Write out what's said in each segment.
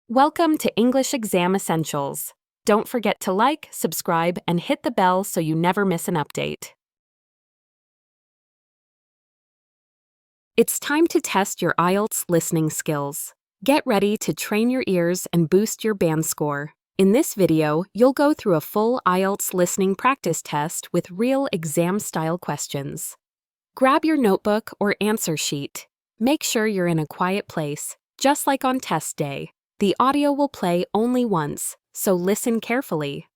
Welcome to English Exam Essentials. Don't forget to like, subscribe, and hit the bell so you never miss an update. It's time to test your IELTS listening skills. Get ready to train your ears and boost your band score. In this video, you'll go through a full IELTS listening practice test with real exam-style questions. Grab your notebook or answer sheet. Make sure you're in a quiet place, just like on test day. The audio will play only once, so listen carefully.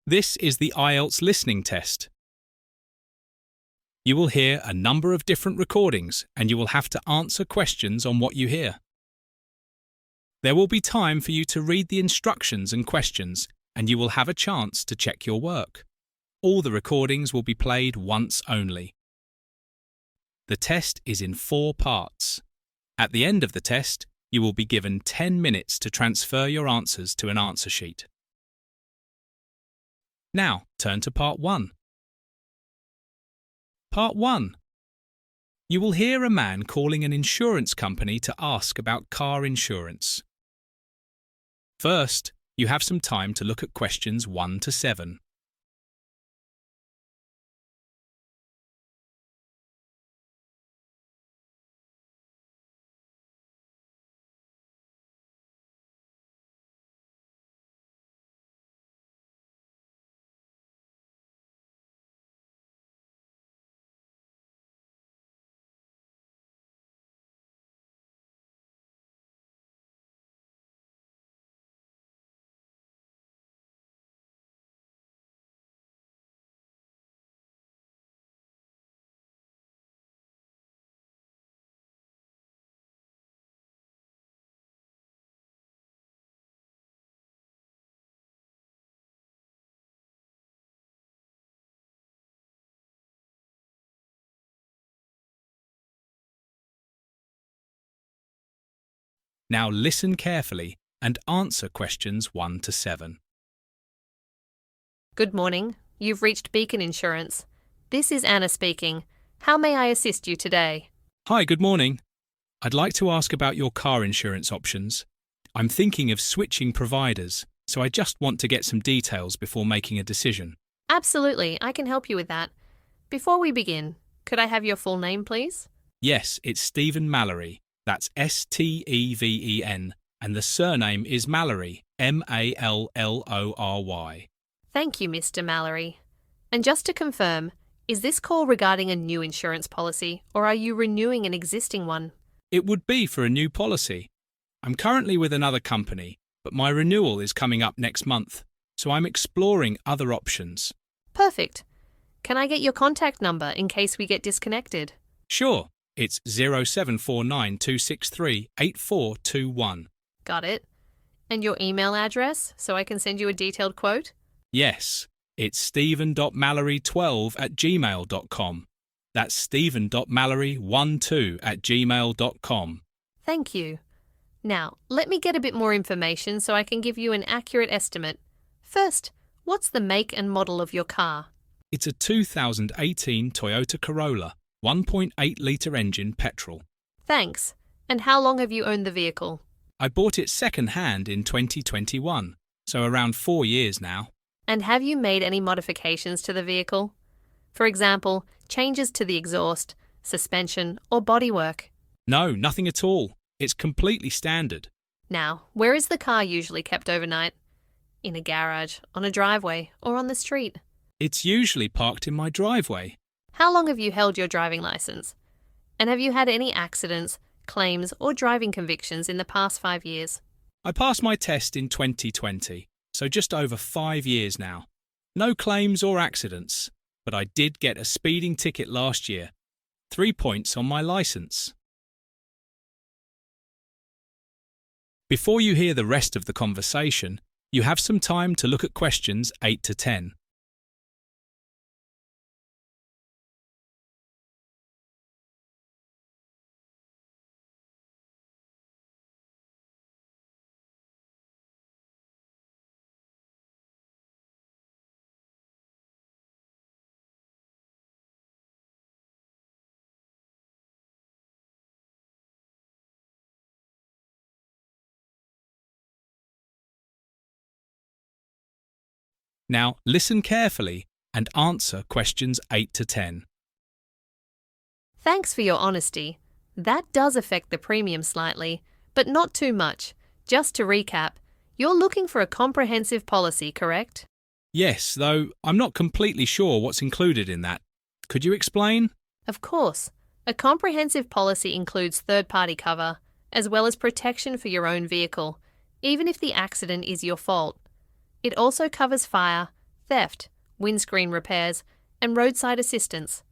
This is the IELTS listening test. You will hear a number of different recordings and you will have to answer questions on what you hear. There will be time for you to read the instructions and questions and you will have a chance to check your work. All the recordings will be played once only. The test is in 4 parts. At the end of the test, you will be given 10 minutes to transfer your answers to an answer sheet. Now, turn to Part 1. Part 1. You will hear a man calling an insurance company to ask about car insurance. First, you have some time to look at questions 1 to 7. Now listen carefully and answer questions 1 to 7. Good morning. You've reached Beacon Insurance. This is Anna speaking. How may I assist you today? Hi, good morning. I'd like to ask about your car insurance options. I'm thinking of switching providers, so I just want to get some details before making a decision. Absolutely, I can help you with that. Before we begin, could I have your full name, please? Yes, it's Stephen Mallory. That's S-T-E-V-E-N, and the surname is Mallory, M-A-L-L-O-R-Y. Thank you, Mr. Mallory. And just to confirm, is this call regarding a new insurance policy, or are you renewing an existing one? It would be for a new policy. I'm currently with another company, but my renewal is coming up next month, so I'm exploring other options. Perfect. Can I get your contact number in case we get disconnected? Sure, it's 07492638421. Got it. And your email address, so I can send you a detailed quote? Yes, it's stephen.mallory12@gmail.com. That's stephen.mallory12@gmail.com. Thank you. Now, let me get a bit more information so I can give you an accurate estimate. First, what's the make and model of your car? It's a 2018 Toyota Corolla, 1.8-litre engine petrol. Thanks. And how long have you owned the vehicle? I bought it second-hand in 2021, so around 4 years now. And have you made any modifications to the vehicle? For example, changes to the exhaust, suspension, or bodywork? No, nothing at all. It's completely standard. Now, where is the car usually kept overnight? In a garage, on a driveway, or on the street? It's usually parked in my driveway. How long have you held your driving license? And have you had any accidents, claims, or driving convictions in the past 5 years? I passed my test in 2020, so just over 5 years now. No claims or accidents, but I did get a speeding ticket last year. 3 points on my licence. Before you hear the rest of the conversation, you have some time to look at questions 8 to 10. Now listen carefully and answer questions 8 to 10. Thanks for your honesty. That does affect the premium slightly, but not too much. Just to recap, you're looking for a comprehensive policy, correct? Yes, though I'm not completely sure what's included in that. Could you explain? Of course. A comprehensive policy includes third-party cover, as well as protection for your own vehicle, even if the accident is your fault. It also covers fire, theft, windscreen repairs, and roadside assistance.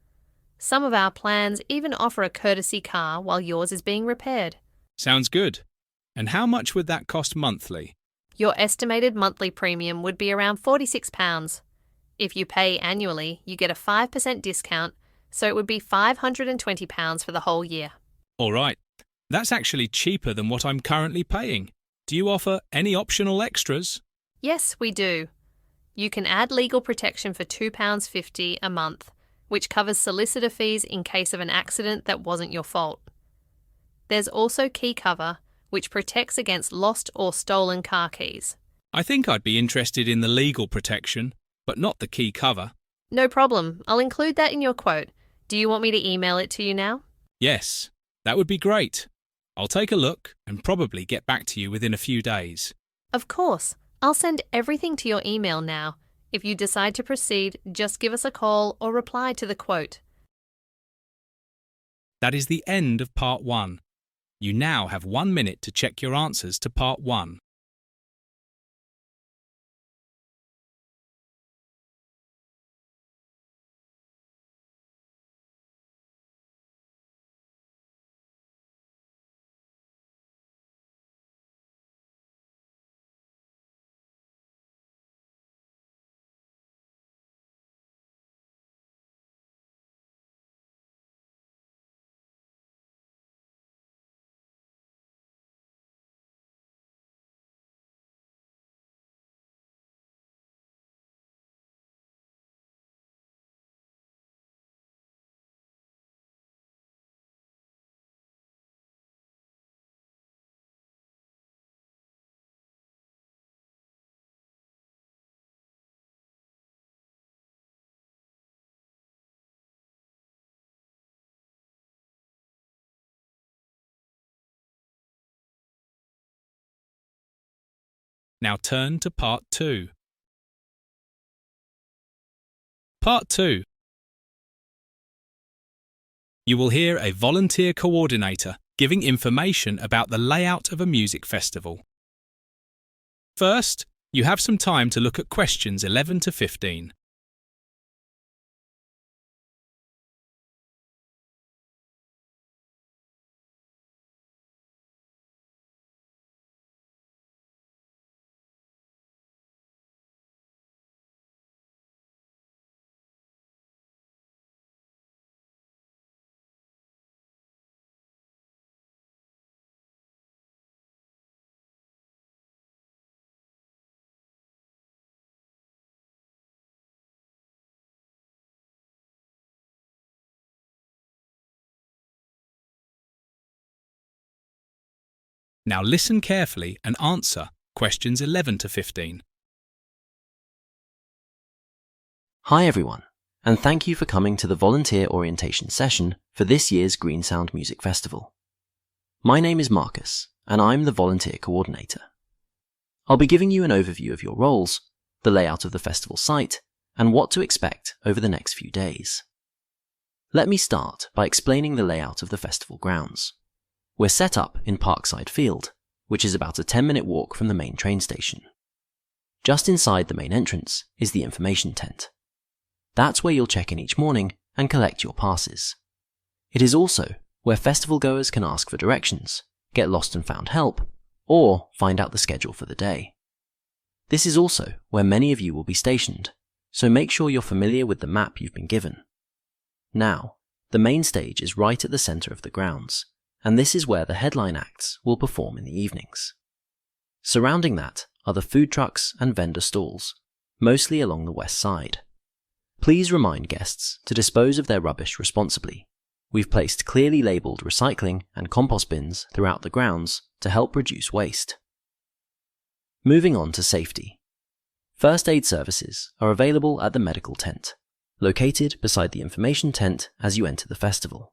Some of our plans even offer a courtesy car while yours is being repaired. Sounds good. And how much would that cost monthly? Your estimated monthly premium would be around £46. If you pay annually, you get a 5% discount, so it would be £520 for the whole year. All right. That's actually cheaper than what I'm currently paying. Do you offer any optional extras? Yes, we do. You can add legal protection for £2.50 a month, which covers solicitor fees in case of an accident that wasn't your fault. There's also key cover, which protects against lost or stolen car keys. I think I'd be interested in the legal protection, but not the key cover. No problem. I'll include that in your quote. Do you want me to email it to you now? Yes, that would be great. I'll take a look and probably get back to you within a few days. Of course. I'll send everything to your email now. If you decide to proceed, just give us a call or reply to the quote. That is the end of part 1. You now have 1 minute to check your answers to part 1. Now turn to part 2. Part 2. You will hear a volunteer coordinator giving information about the layout of a music festival. First, you have some time to look at questions 11 to 15. Now listen carefully and answer questions 11 to 15. Hi everyone, and thank you for coming to the volunteer orientation session for this year's Green Sound Music Festival. My name is Marcus, and I'm the volunteer coordinator. I'll be giving you an overview of your roles, the layout of the festival site, and what to expect over the next few days. Let me start by explaining the layout of the festival grounds. We're set up in Parkside Field, which is about a 10-minute walk from the main train station. Just inside the main entrance is the information tent. That's where you'll check in each morning and collect your passes. It is also where festival goers can ask for directions, get lost and found help, or find out the schedule for the day. This is also where many of you will be stationed, so make sure you're familiar with the map you've been given. Now, the main stage is right at the centre of the grounds, and this is where the headline acts will perform in the evenings. Surrounding that are the food trucks and vendor stalls, mostly along the west side. Please remind guests to dispose of their rubbish responsibly. We've placed clearly labelled recycling and compost bins throughout the grounds to help reduce waste. Moving on to safety. First aid services are available at the medical tent, located beside the information tent as you enter the festival.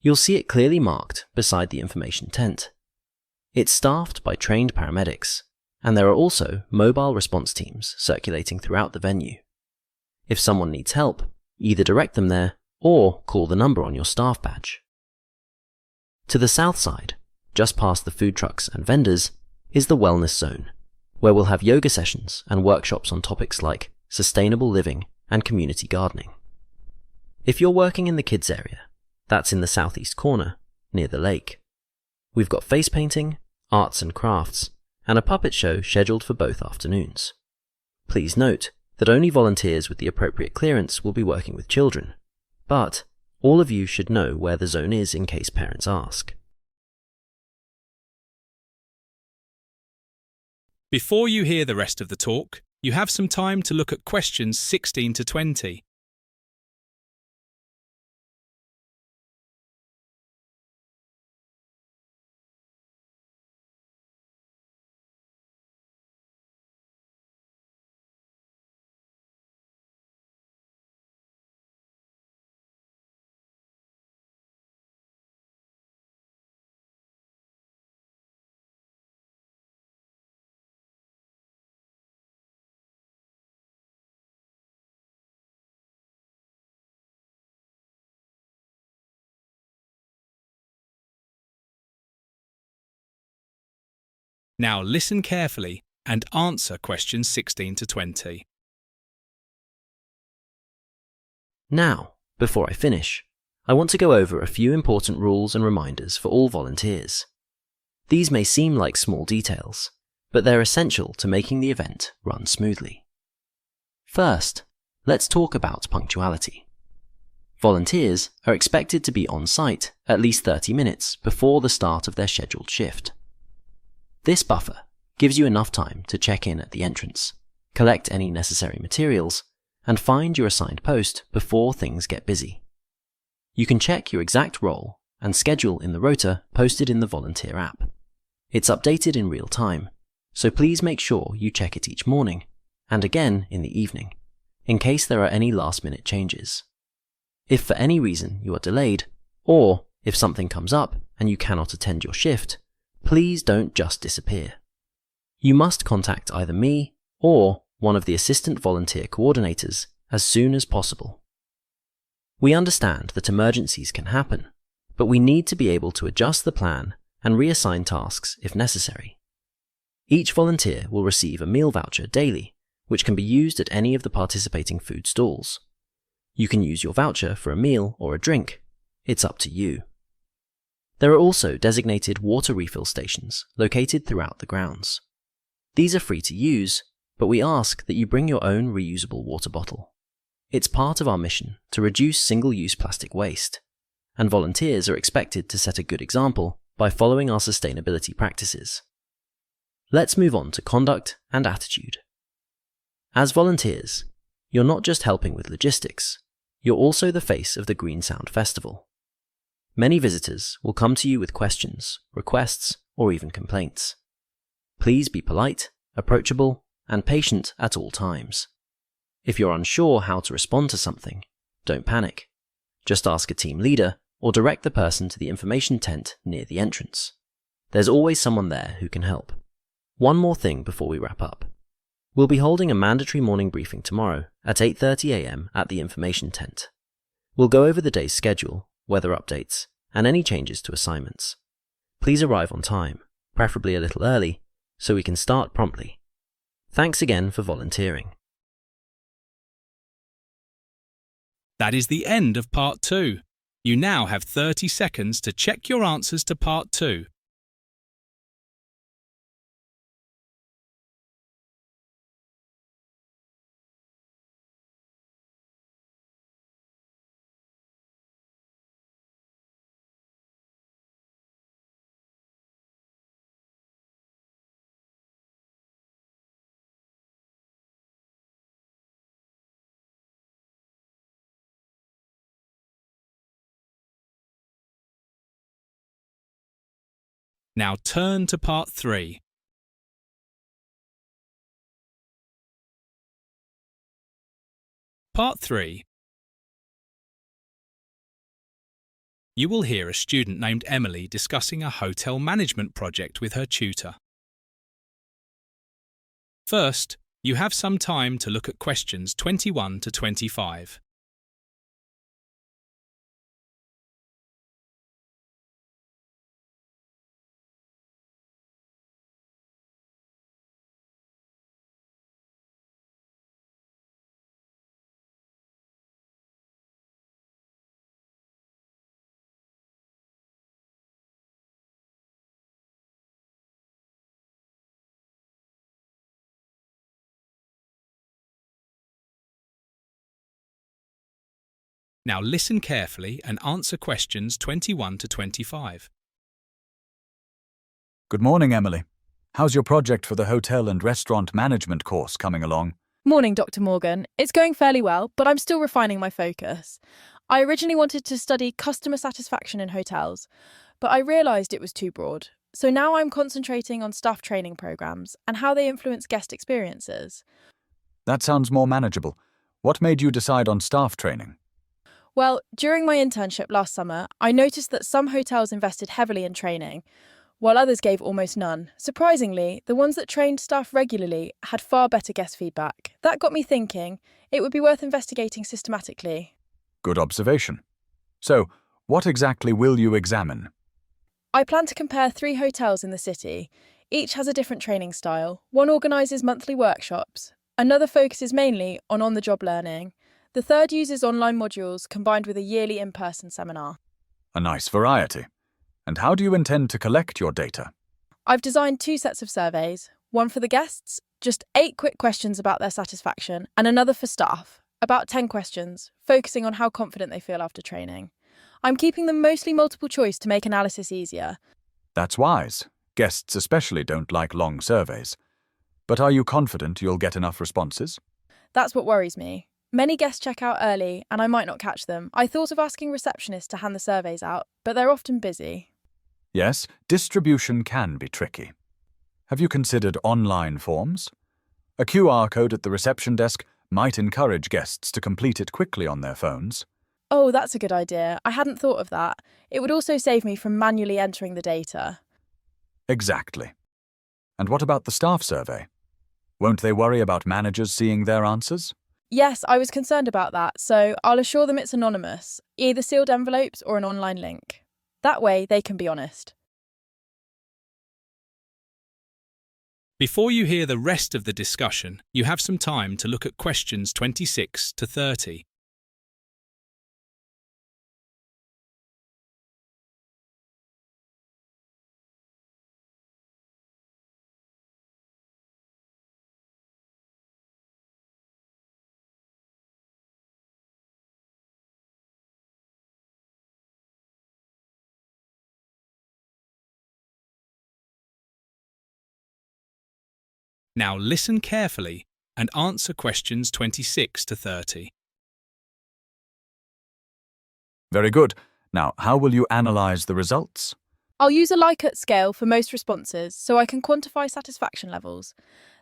You'll see it clearly marked beside the information tent. It's staffed by trained paramedics, and there are also mobile response teams circulating throughout the venue. If someone needs help, either direct them there or call the number on your staff badge. To the south side, just past the food trucks and vendors, is the wellness zone, where we'll have yoga sessions and workshops on topics like sustainable living and community gardening. If you're working in the kids area, that's in the southeast corner, near the lake. We've got face painting, arts and crafts, and a puppet show scheduled for both afternoons. Please note that only volunteers with the appropriate clearance will be working with children, but all of you should know where the zone is in case parents ask. Before you hear the rest of the talk, you have some time to look at questions 16 to 20. Now listen carefully and answer questions 16 to 20. Now, before I finish, I want to go over a few important rules and reminders for all volunteers. These may seem like small details, but they're essential to making the event run smoothly. First, let's talk about punctuality. Volunteers are expected to be on site at least 30 minutes before the start of their scheduled shift. This buffer gives you enough time to check in at the entrance, collect any necessary materials, and find your assigned post before things get busy. You can check your exact role and schedule in the rota posted in the volunteer app. It's updated in real time, so please make sure you check it each morning and again in the evening, in case there are any last-minute changes. If for any reason you are delayed, or if something comes up and you cannot attend your shift, please don't just disappear. You must contact either me or one of the assistant volunteer coordinators as soon as possible. We understand that emergencies can happen, but we need to be able to adjust the plan and reassign tasks if necessary. Each volunteer will receive a meal voucher daily, which can be used at any of the participating food stalls. You can use your voucher for a meal or a drink. It's up to you. There are also designated water refill stations located throughout the grounds. These are free to use, but we ask that you bring your own reusable water bottle. It's part of our mission to reduce single-use plastic waste, and volunteers are expected to set a good example by following our sustainability practices. Let's move on to conduct and attitude. As volunteers, you're not just helping with logistics, you're also the face of the Green Sound Festival. Many visitors will come to you with questions, requests, or even complaints. Please be polite, approachable, and patient at all times. If you're unsure how to respond to something, don't panic. Just ask a team leader or direct the person to the information tent near the entrance. There's always someone there who can help. One more thing before we wrap up. We'll be holding a mandatory morning briefing tomorrow at 8:30 a.m. at the information tent. We'll go over the day's schedule, weather updates, and any changes to assignments. Please arrive on time, preferably a little early, so we can start promptly. Thanks again for volunteering. That is the end of Part 2. You now have 30 seconds to check your answers to Part 2. Now turn to Part 3. Part 3. You will hear a student named Emily discussing a hotel management project with her tutor. First, you have some time to look at questions 21 to 25. Now listen carefully and answer questions 21 to 25. Good morning, Emily. How's your project for the hotel and restaurant management course coming along? Morning, Dr. Morgan. It's going fairly well, but I'm still refining my focus. I originally wanted to study customer satisfaction in hotels, but I realised it was too broad. So now I'm concentrating on staff training programmes and how they influence guest experiences. That sounds more manageable. What made you decide on staff training? Well, during my internship last summer, I noticed that some hotels invested heavily in training, while others gave almost none. Surprisingly, the ones that trained staff regularly had far better guest feedback. That got me thinking it would be worth investigating systematically. Good observation. So, what exactly will you examine? I plan to compare 3 hotels in the city. Each has a different training style. One organises monthly workshops. Another focuses mainly on on-the-job learning. The third uses online modules combined with a yearly in-person seminar. A nice variety. And how do you intend to collect your data? I've designed 2 sets of surveys, one for the guests, just 8 quick questions about their satisfaction, and another for staff, about 10 questions, focusing on how confident they feel after training. I'm keeping them mostly multiple choice to make analysis easier. That's wise. Guests especially don't like long surveys. But are you confident you'll get enough responses? That's what worries me. Many guests check out early, and I might not catch them. I thought of asking receptionists to hand the surveys out, but they're often busy. Yes, distribution can be tricky. Have you considered online forms? A QR code at the reception desk might encourage guests to complete it quickly on their phones. Oh, that's a good idea. I hadn't thought of that. It would also save me from manually entering the data. Exactly. And what about the staff survey? Won't they worry about managers seeing their answers? Yes, I was concerned about that, so I'll assure them it's anonymous, either sealed envelopes or an online link. That way, they can be honest. Before you hear the rest of the discussion, you have some time to look at questions 26 to 30. Now listen carefully and answer questions 26 to 30. Very good. Now, how will you analyse the results? I'll use a Likert scale for most responses so I can quantify satisfaction levels.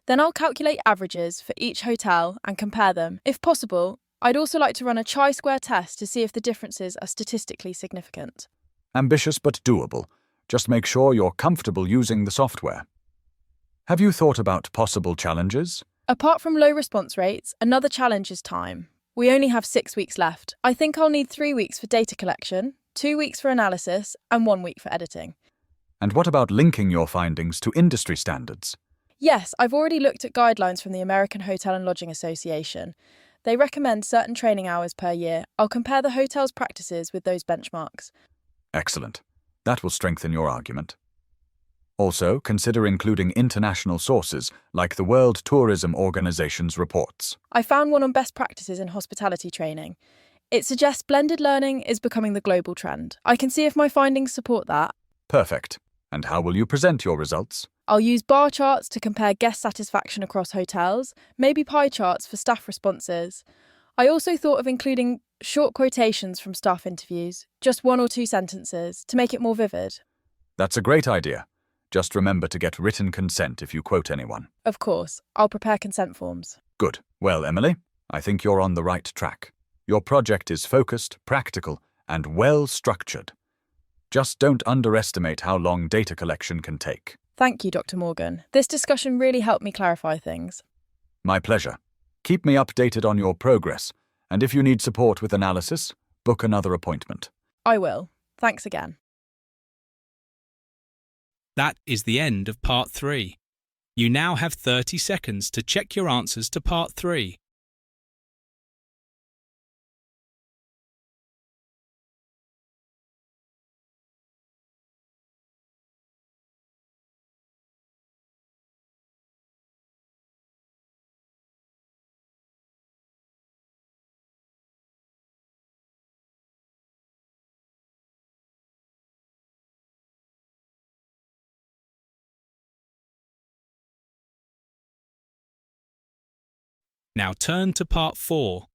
Then I'll calculate averages for each hotel and compare them. If possible, I'd also like to run a chi-square test to see if the differences are statistically significant. Ambitious but doable. Just make sure you're comfortable using the software. Have you thought about possible challenges? Apart from low response rates, another challenge is time. We only have 6 weeks left. I think I'll need 3 weeks for data collection, 2 weeks for analysis, and 1 week for editing. And what about linking your findings to industry standards? Yes, I've already looked at guidelines from the American Hotel and Lodging Association. They recommend certain training hours per year. I'll compare the hotel's practices with those benchmarks. Excellent. That will strengthen your argument. Also, consider including international sources like the World Tourism Organization's reports. I found one on best practices in hospitality training. It suggests blended learning is becoming the global trend. I can see if my findings support that. Perfect. And how will you present your results? I'll use bar charts to compare guest satisfaction across hotels, maybe pie charts for staff responses. I also thought of including short quotations from staff interviews, just 1 or 2 sentences, to make it more vivid. That's a great idea. Just remember to get written consent if you quote anyone. Of course, I'll prepare consent forms. Good. Well, Emily, I think you're on the right track. Your project is focused, practical, and well-structured. Just don't underestimate how long data collection can take. Thank you, Dr. Morgan. This discussion really helped me clarify things. My pleasure. Keep me updated on your progress, and if you need support with analysis, book another appointment. I will. Thanks again. That is the end of Part 3. You now have 30 seconds to check your answers to Part 3. Now turn to Part 4.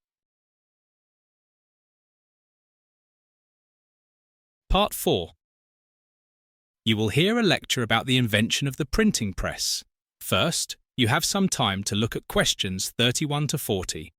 Part 4. You will hear a lecture about the invention of the printing press. First, you have some time to look at questions 31 to 40.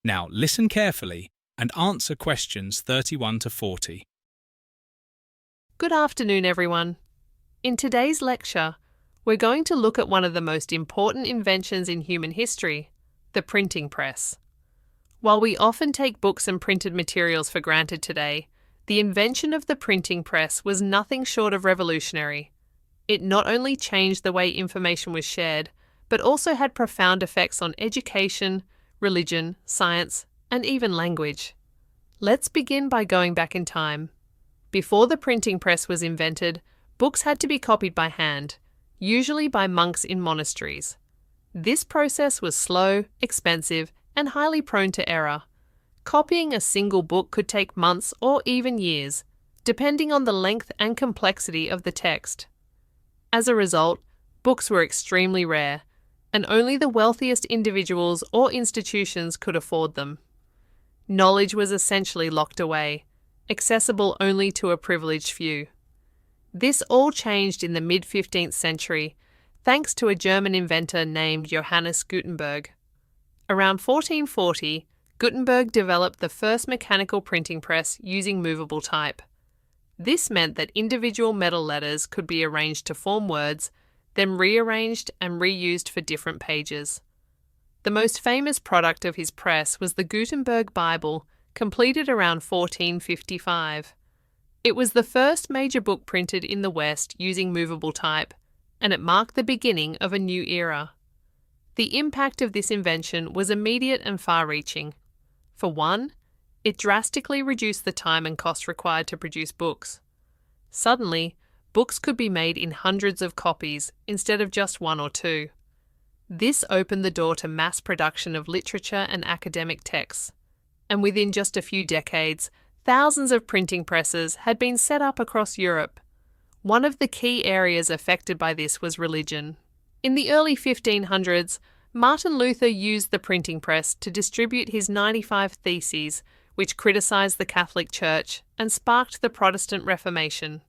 Now listen carefully and answer questions 31 to 40. Good afternoon, everyone. In today's lecture, we're going to look at one of the most important inventions in human history, the printing press. While we often take books and printed materials for granted today, the invention of the printing press was nothing short of revolutionary. It not only changed the way information was shared, but also had profound effects on education, religion, science, and even language. Let's begin by going back in time. Before the printing press was invented, books had to be copied by hand, usually by monks in monasteries. This process was slow, expensive, and highly prone to error. Copying a single book could take months or even years, depending on the length and complexity of the text. As a result, books were extremely rare, and only the wealthiest individuals or institutions could afford them. Knowledge was essentially locked away, accessible only to a privileged few. This all changed in the mid-15th century, thanks to a German inventor named Johannes Gutenberg. Around 1440, Gutenberg developed the first mechanical printing press using movable type. This meant that individual metal letters could be arranged to form words, then rearranged and reused for different pages. The most famous product of his press was the Gutenberg Bible, completed around 1455. It was the first major book printed in the West using movable type, and it marked the beginning of a new era. The impact of this invention was immediate and far-reaching. For one, it drastically reduced the time and cost required to produce books. Suddenly, books could be made in hundreds of copies instead of just one or two. This opened the door to mass production of literature and academic texts, and within just a few decades, thousands of printing presses had been set up across Europe. One of the key areas affected by this was religion. In the early 1500s, Martin Luther used the printing press to distribute his 95 Theses, which criticised the Catholic Church and sparked the Protestant Reformation.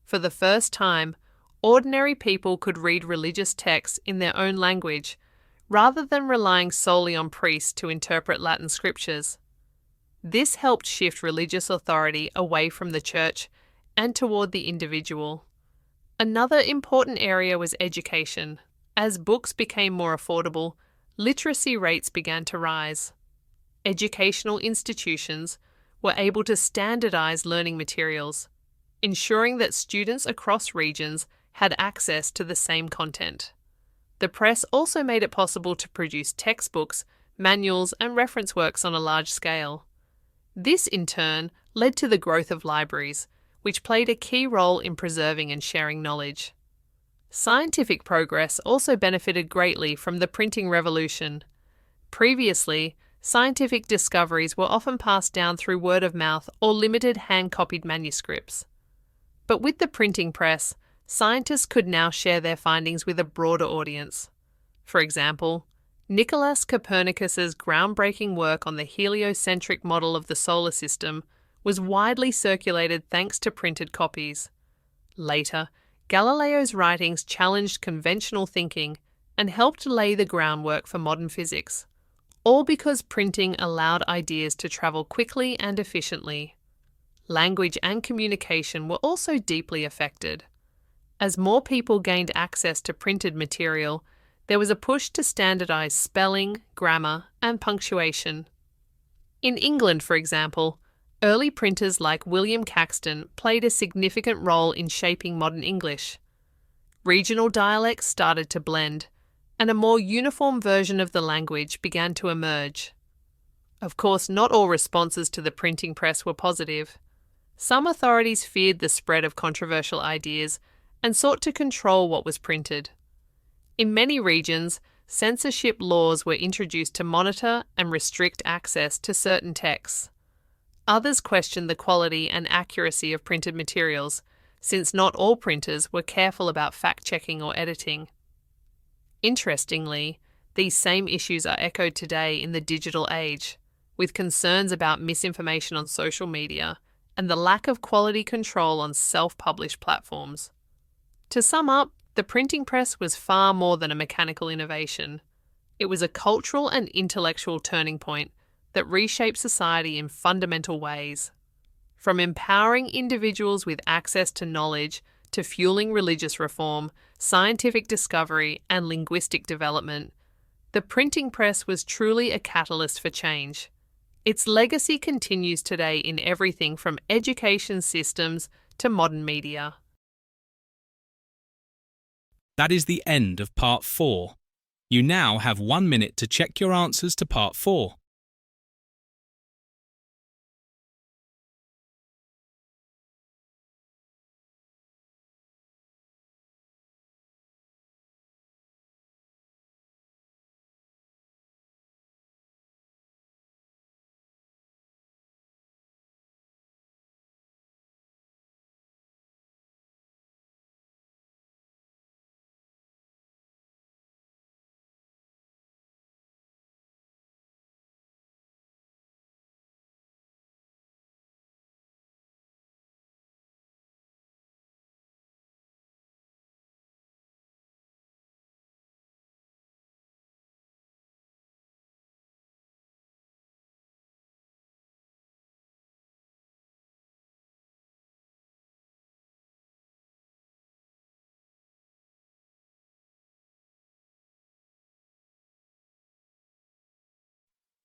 For the first time, ordinary people could read religious texts in their own language, rather than relying solely on priests to interpret Latin scriptures. This helped shift religious authority away from the church and toward the individual. Another important area was education. As books became more affordable, literacy rates began to rise. Educational institutions were able to standardize learning materials, ensuring that students across regions had access to the same content. The press also made it possible to produce textbooks, manuals, and reference works on a large scale. This, in turn, led to the growth of libraries, which played a key role in preserving and sharing knowledge. Scientific progress also benefited greatly from the printing revolution. Previously, scientific discoveries were often passed down through word of mouth or limited hand-copied manuscripts. But with the printing press, scientists could now share their findings with a broader audience. For example, Nicolaus Copernicus's groundbreaking work on the heliocentric model of the solar system was widely circulated thanks to printed copies. Later, Galileo's writings challenged conventional thinking and helped lay the groundwork for modern physics, all because printing allowed ideas to travel quickly and efficiently. Language and communication were also deeply affected. As more people gained access to printed material, there was a push to standardize spelling, grammar, and punctuation. In England, for example, early printers like William Caxton played a significant role in shaping modern English. Regional dialects started to blend, and a more uniform version of the language began to emerge. Of course, not all responses to the printing press were positive. Some authorities feared the spread of controversial ideas and sought to control what was printed. In many regions, censorship laws were introduced to monitor and restrict access to certain texts. Others questioned the quality and accuracy of printed materials, since not all printers were careful about fact-checking or editing. Interestingly, these same issues are echoed today in the digital age, with concerns about misinformation on social media and the lack of quality control on self-published platforms. To sum up, the printing press was far more than a mechanical innovation. It was a cultural and intellectual turning point that reshaped society in fundamental ways. From empowering individuals with access to knowledge to fueling religious reform, scientific discovery, and linguistic development, the printing press was truly a catalyst for change. Its legacy continues today in everything from education systems to modern media. That is the end of Part 4. You now have 1 minute to check your answers to Part 4.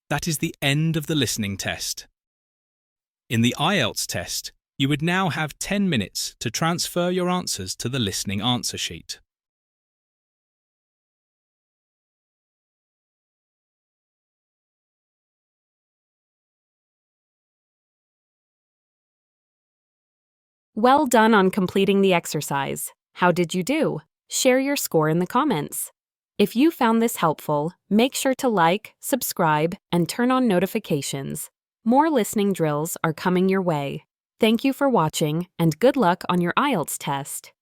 That is the end of the listening test. In the IELTS test, you would now have 10 minutes to transfer your answers to the listening answer sheet. Well done on completing the exercise. How did you do? Share your score in the comments. If you found this helpful, make sure to like, subscribe, and turn on notifications. More listening drills are coming your way. Thank you for watching, and good luck on your IELTS test.